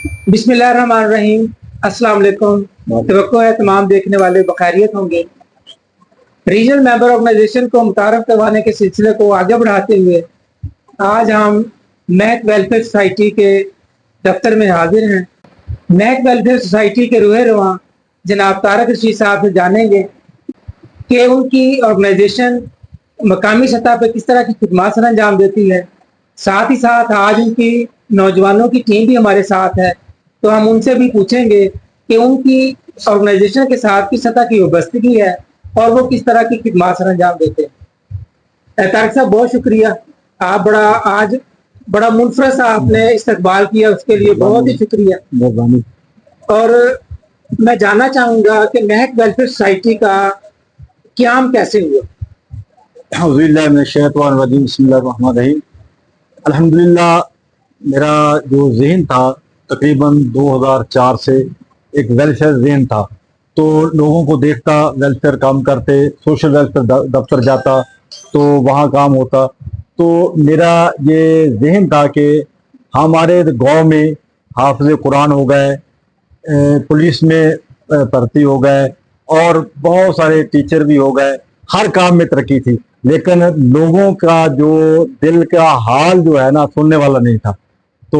बिस्मिल्लाहिर्रहमानिर्रहीम। अस्सलाम वालेकुम। तवक्को है तमाम देखने वाले बखैरियत होंगे। रीजनल मेंबर ऑर्गेनाइजेशन को मुतारफ करवाने के सिलसिले को आगे बढ़ाते हुए आज हम मैक वेलफेयर सोसाइटी के दफ्तर में हाजिर हैं। मैक वेलफेयर सोसाइटी के रूह रवां जनाब तारक रशीद साहब से जानेंगे कि उनकी ऑर्गेनाइजेशन मकामी सतह पर किस तरह की खिदमत सर अंजाम देती है। साथ ही साथ आज उनकी नौजवानों की टीम भी हमारे साथ है, तो हम उनसे भी पूछेंगे कि उनकी ऑर्गेनाइजेशन के साथ किस सतह की वाबस्तगी है और वो किस तरह की खिदमत सर अंजाम देते हैं। तारक साहब, बहुत शुक्रिया। आप आज बड़ा मुनफरद सा आपने इस्तकबाल किया, उसके लिए बहुत ही शुक्रिया। और मैं जानना चाहूँगा कि महक वेलफेयर सोसाइटी का क़याम कैसे हुआ। अल्हम्दुलिल्लाह, मेरा जो जहन था तकरीबन 2004 से एक वेलफेयर जहन था, तो लोगों को देखता, वेलफेयर काम करते, सोशल वेलफेयर दफ्तर जाता तो वहाँ काम होता। तो मेरा ये जहन था कि हमारे गांव में हाफिज़ कुरान हो गए, पुलिस में भर्ती हो गए और बहुत सारे टीचर भी हो गए, हर काम में तरक्की थी, लेकिन लोगों का जो दिल का हाल जो है ना, सुनने वाला नहीं था। तो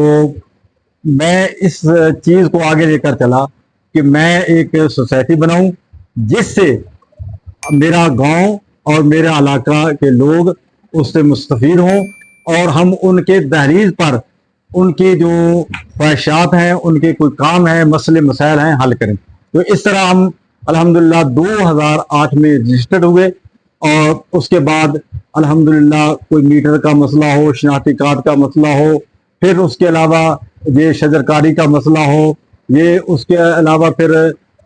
मैं इस चीज़ को आगे लेकर चला कि मैं एक सोसाइटी बनाऊं जिससे मेरा गांव और मेरा इलाका के लोग उससे मुस्तफीद हों और हम उनके दहलीज पर उनकी जो ख्वाहिशात हैं, उनके कोई काम है, मसले मसाइल हैं, हल करें। तो इस तरह हम अल्हम्दुलिल्लाह 2008 में रजिस्टर्ड हुए और उसके बाद अल्हम्दुलिल्लाह कोई मीटर का मसला हो, शनाख्ती कार्ड का मसला हो, फिर उसके अलावा ये शजरकारी का मसला हो, ये उसके अलावा फिर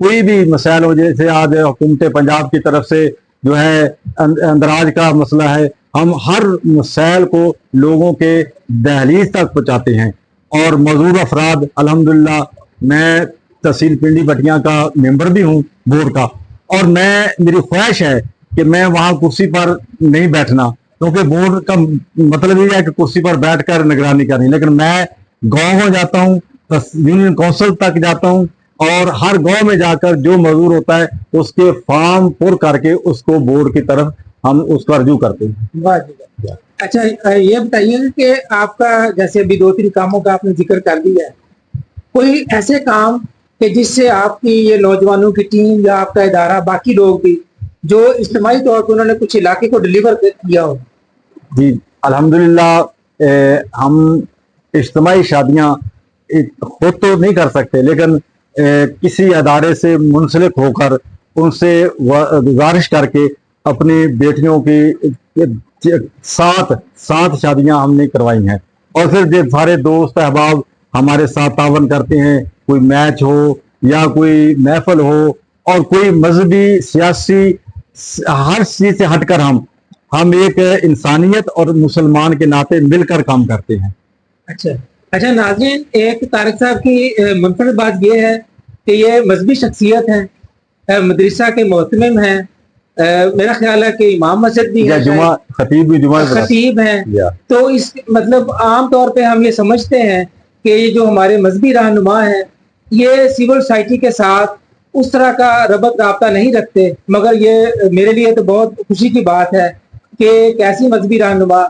कोई भी मसाइल हो, जैसे आज हुकूमत पंजाब की तरफ से जो है अंदराज का मसला है, हम हर मसाइल को लोगों के दहलीज तक पहुँचाते हैं। और मौजूद अफराद अल्हम्दुलिल्लाह, मैं तहसील पिंडी बटियां का मेंबर भी हूँ बोर्ड का, और मेरी ख्वाहिश है कि मैं वहाँ कुर्सी पर नहीं बैठना, क्योंकि बोर्ड का मतलब ये है कि कुर्सी पर बैठकर निगरानी करनी, लेकिन मैं गाँव जाता हूँ, यूनियन काउंसिल तक जाता हूँ और हर गांव में जाकर जो मजदूर होता है उसके फॉर्म पुर करके उसको बोर्ड की तरफ हम उसका रजू करते हैं। वाह जी वाह। अच्छा, ये बताइए कि आपका जैसे अभी 2-3 कामों का आपने जिक्र कर दिया है, कोई ऐसे काम कि जिससे आपकी ये नौजवानों की टीम या आपका इदारा, बाकी लोग भी जो इज्तिमाई तौर पर उन्होंने कुछ इलाके को डिलीवर किया हो। जी अल्हम्दुलिल्लाह, हम इज्तिमाई शादियाँ खुद तो नहीं कर सकते, लेकिन किसी अदारे से मुंसलिक होकर उनसे गुजारिश करके अपनी बेटियों की सात शादियां हमने करवाई हैं। और फिर जो सारे दोस्त अहबाब हमारे साथ तावन करते हैं, कोई मैच हो या कोई महफल हो और कोई मजहबी सियासी, हर चीज से हटकर हम एक इंसानियत और मुसलमान के नाते मिलकर काम करते हैं। अच्छा नाज़रीन, एक तारिक साहब की मुनफरद बात यह है कि ये मजहबी शख्सियत है, मदरसा के मोहतमिम हैं, मेरा ख्याल है कि इमाम मस्जिद भी है, खतीब हैं। तो इस मतलब आम तौर पे हम ये समझते हैं कि ये जो हमारे मजहबी रहनुमा हैं, ये सिविल सोसाइटी के साथ उस तरह का रबत राब्ता नहीं रखते, मगर ये मेरे लिए तो बहुत खुशी की बात है कि एक ऐसी मजहबी रहनुमा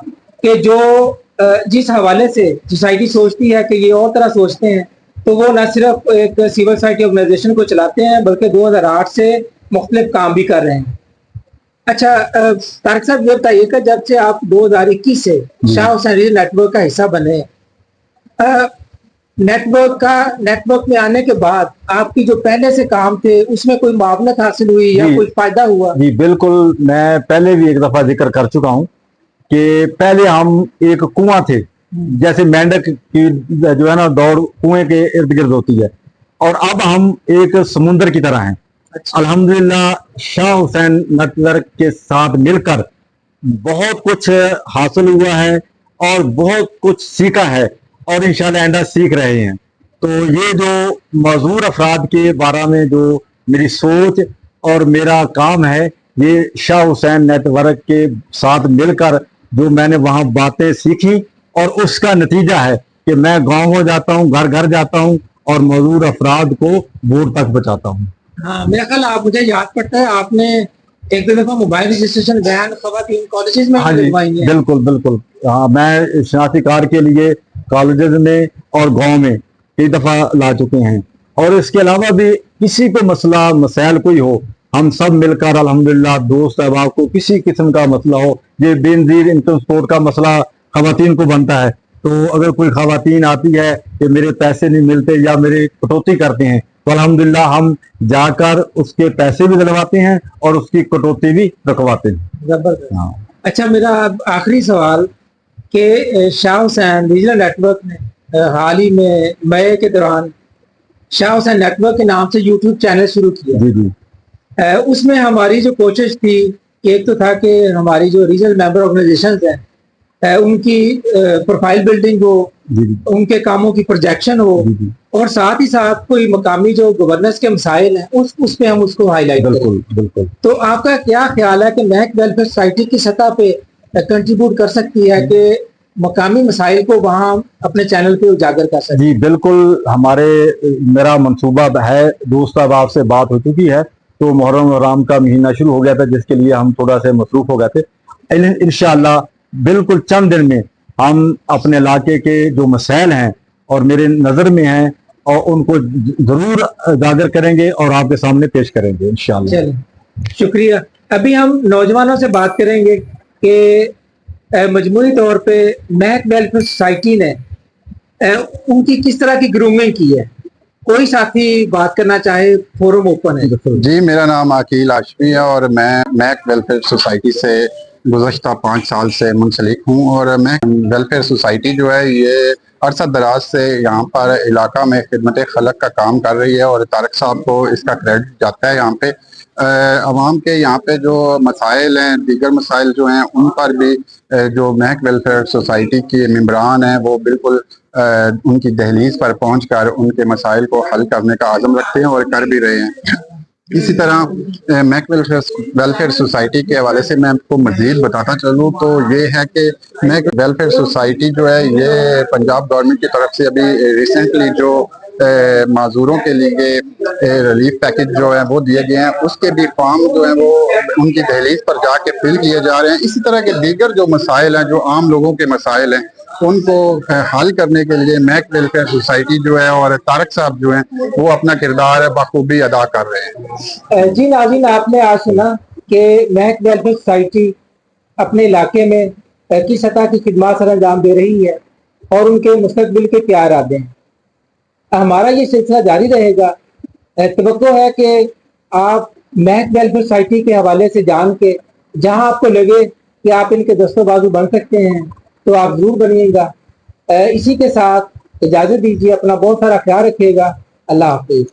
कि जो जिस हवाले से सोसाइटी सोचती है कि ये और तरह सोचते हैं, तो वो न सिर्फ एक सिविल सोसाइटी ऑर्गेनाइजेशन को चलाते हैं बल्कि 2008 से मुख्तलिफ काम भी कर रहे हैं। अच्छा तारिक साहब, ये बताइएगा, जब से आप 2021 से शाह हुसैन नेटवर्क का हिस्सा बने, नेटवर्क में आने के बाद आपकी जो पहले से काम थे उसमें कोई मुआवनत हासिल हुई या कोई फायदा हुआ? जी बिल्कुल, मैं पहले भी एक दफा जिक्र कर चुका हूँ कि पहले हम एक कुआं थे, जैसे मेंढक की जो है ना दौड़ कुएं के इर्द गिर्द होती है, और अब हम एक समुंदर की तरह हैं। अच्छा। अल्हम्दुलिल्लाह, शाह हुसैन नेटवर्क के साथ मिलकर बहुत कुछ हासिल हुआ है और बहुत कुछ सीखा है और इंशाल्लाह आइंदा सीख रहे हैं। तो ये जो मौजूद अफराद के बारे में जो मेरी सोच और मेरा काम है, ये शाह हुसैन नेटवर्क के साथ मिलकर जो मैंने वहाँ बातें सीखी और उसका नतीजा है कि मैं गाँव जाता हूँ, घर घर जाता हूँ اور معذور افراد کو ووٹ تک پہنچاتا ہوں. हाँ मेरा ख्याल आप मुझे याद पड़ता है आपने एक दो दफा मोबाइल रजिस्ट्रेशन वैन खवातीन कॉलेजेस में ہاں भी جی लगवाई है. بالکل بالکل. ہاں میں شناختی کار کے لیے کالجز میں اور گاؤں میں کئی دفعہ لا چکے ہیں. اور اس کے علاوہ بھی کسی کو مسئلہ مسائل کوئی ہو, ہم سب مل کر الحمدللہ دوست احباب کو کسی قسم کا مسئلہ ہو, یہ بے نظیر انکم سپورٹ کا مسئلہ خواتین کو بنتا ہے, تو اگر کوئی خواتین آتی ہے کہ میرے پیسے نہیں ملتے یا میرے کٹوتی کرتے ہیں, تو الحمدللہ ہم جا کر اس کے پیسے بھی دلواتے ہیں اور اس کی کٹوتی بھی رکھواتے ہیں. زبردست. ہاں اچھا میرا آخری سوال کہ شاہ حسین ریجنل نیٹ ورک نے حال ہی میں مئی کے دوران شاہ حسین نیٹ ورک کے نام سے یوٹیوب چینل شروع کیا. جی جی اس میں ہماری جو کوشش تھی ایک تو تھا کہ ہماری جو ریجنل ممبر آرگنائزیشنز ہیں ان کی پروفائل بلڈنگ ہو, جی جی ان کے کاموں کی پروجیکشن ہو, جی جی اور ساتھ ہی ساتھ کوئی مقامی جو گورننس کے مسائل ہیں اس پہ ہم اس کو ہائی لائٹ کریں. بالکل بالکل. تو آپ کا کیا خیال ہے کہ محک ویلفیئر سوسائٹی کی سطح پہ کنٹریبیوٹ کر سکتی ہے کہ مقامی مسائل کو وہاں اپنے چینل پہ اجاگر کر سکتی جی بالکل. میرا منصوبہ ہے, دوست احباب سے بات ہو چکی ہے, تو محرم الحرام کا مہینہ شروع ہو گیا تھا جس کے لیے ہم تھوڑا سے مصروف ہو گئے تھے. انشاءاللہ بالکل چند دن میں ہم اپنے علاقے کے جو مسائل ہیں اور میرے نظر میں ہیں اور ان کو ضرور اجاگر کریں گے اور آپ کے سامنے پیش کریں گے انشاءاللہ. چلیں شکریہ. ابھی ہم نوجوانوں سے بات کریں گے کہ مجموعی طور پہ محک ویلفیئر سوسائٹی نے ان کی کس طرح کی گرومنگ کی ہے. کوئی ساتھی بات کرنا چاہے, فورم اوپن ہے. جی میرا نام عقیل ہاشمی ہے اور میں محک ویلفیئر سوسائٹی سے گزشتہ 5 سال سے منسلک ہوں. اور محک ویلفیئر سوسائٹی جو ہے یہ عرصہ دراز سے یہاں پر علاقہ میں خدمت خلق کا کام کر رہی ہے, اور طارق صاحب کو اس کا کریڈٹ جاتا ہے. یہاں پہ عوام کے یہاں پہ جو مسائل ہیں, دیگر مسائل جو ہیں, ان پر بھی جو محک ویلفیئر سوسائٹی کے ممبران ہیں وہ بالکل ان کی دہلیز پر پہنچ کر ان کے مسائل کو حل کرنے کا عزم رکھتے ہیں اور کر بھی رہے ہیں. اسی طرح محک ویلفیئر سوسائٹی کے حوالے سے میں آپ کو مزید بتاتا چلوں تو یہ ہے کہ محک ویلفیئر سوسائٹی جو ہے یہ پنجاب گورنمنٹ کی طرف سے ابھی ریسنٹلی جو معذوروں کے لیے ریلیف پیکج جو ہے وہ دیے گئے ہیں, اس کے بھی فارم جو ہیں وہ ان کی دہلیز پر جا کے فل کیے جا رہے ہیں. اسی طرح کے دیگر جو مسائل ہیں, جو عام لوگوں کے مسائل ہیں, ان کو حل کرنے کے لیے محک ویلفیئر سوسائٹی جو ہے اور طارق صاحب جو ہیں وہ اپنا کردار بخوبی ادا کر رہے ہیں. جی ناظرین, آپ نے آج سنا کہ محک ویلفیئر سوسائٹی اپنے علاقے میں کس سطح کی خدمات سر انجام دے رہی ہے اور ان کے مستقبل کے کیا ارادے ہیں. ہمارا یہ سلسلہ جاری رہے گا. توقع ہے کہ آپ محک ویلفیئر سوسائٹی کے حوالے سے جان کے جہاں آپ کو لگے کہ آپ ان کے دست و بازو بن سکتے ہیں تو آپ ضرور بنیے گا. اسی کے ساتھ اجازت دیجیے, اپنا بہت سارا خیال رکھیے گا. اللہ حافظ.